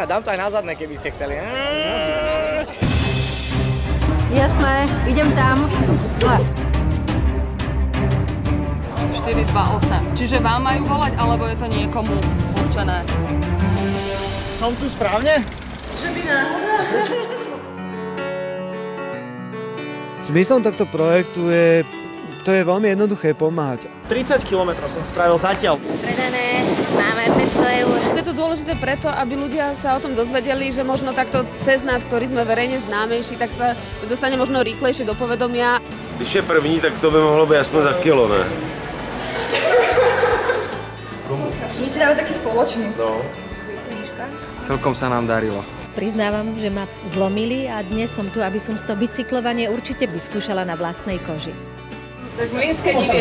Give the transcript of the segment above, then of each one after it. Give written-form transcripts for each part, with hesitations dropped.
Dám to aj na zadné, keby ste chceli. Jasné, idem tam. 428. Čiže vám majú volať, alebo je to niekomu určené? Som tu správne? Že by náhodou. Zmyslom tohto projektu je veľmi jednoduché pomáhať. 30 km som spravil zatiaľ. Predané, máme 500 eur. Je to dôležité preto, aby ľudia sa o tom dozvedeli, že možno takto cez nás, ktorí sme verejne známejší, tak sa dostane možno rýchlejšie do povedomia. Když je první, tak to by mohlo být aspoň za kilo, ne? My si dáme taký spoločný. No. Celkom sa nám darilo. Priznávam, že ma zlomili a dnes som tu, aby som to bicyklovanie určite vyskúšala na vlastnej koži. Tak mlynské divy.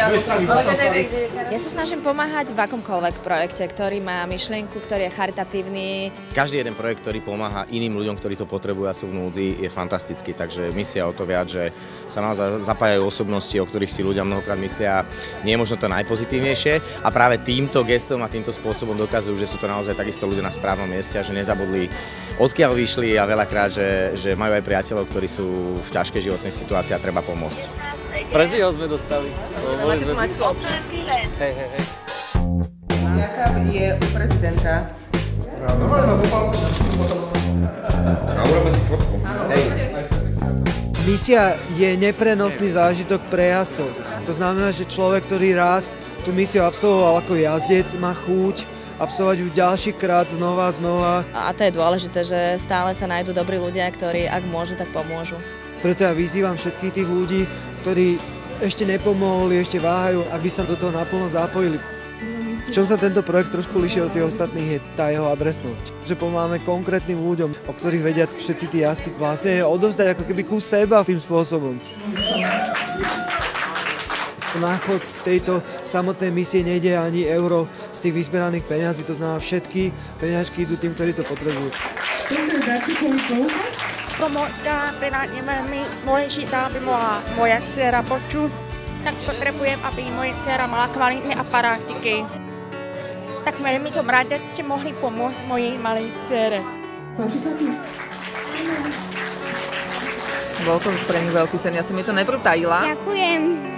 Ja sa snažím pomáhať v akomkoľvek projekte, ktorý má myšlienku, ktorý je charitatívny. Každý jeden projekt, ktorý pomáha iným ľuďom, ktorí to potrebujú a sú v núdzi, je fantastický. Takže misia o to viac, že sa naozaj zapájajú osobnosti, o ktorých si ľudia mnohokrát myslia, nie je možno to najpozitívnejšie. A práve týmto gestom a týmto spôsobom dokazujú, že sú to naozaj takisto ľudia na správnom mieste a že nezabudli, odkiaľ vyšli a veľakrát, že majú aj priateľov, ktorí sú v ťažkej životnej situácii a treba pomôcť. Prezio sme dostali. Máte tu mať občiansky? Hej. Jaká je u prezidenta? Misia je neprenosný zážitok pre jazdcov. To znamená, že človek, ktorý raz tú misiu absolvoval ako jazdec, má chuť absolvovať ju ďalší krát znova. A to je dôležité, že stále sa nájdú dobrí ľudia, ktorí ak môžu, tak pomôžu. Preto ja vyzývam všetkých tých ľudí, ktorí ešte nepomohli, ešte váhajú, aby sa do toho naplno zapojili. V čom sa tento projekt trošku líši od tých ostatných je tá jeho adresnosť. Že pomáhame konkrétnym ľuďom, o ktorých vedia všetci tí jazdci vlastne odovzdať ako keby kus seba tým spôsobom. Náchod tejto samotnej misie nejde ani euro z tých vyzberaných peňazí, to znamená všetky peňažky idú tým, ktorí to potrebujú. Pomoc pre nás je veľmi dôležitá, aby mohla moja dcera počuť. Tak potrebujem, aby moja dcera mala kvalitné aparátiky. Tak veľmi som rada, že mohli pomôcť mojej malej dcere. Páči sa ti? Bol to pre nich veľký sen, ja som mi to neprotajila. Ďakujem.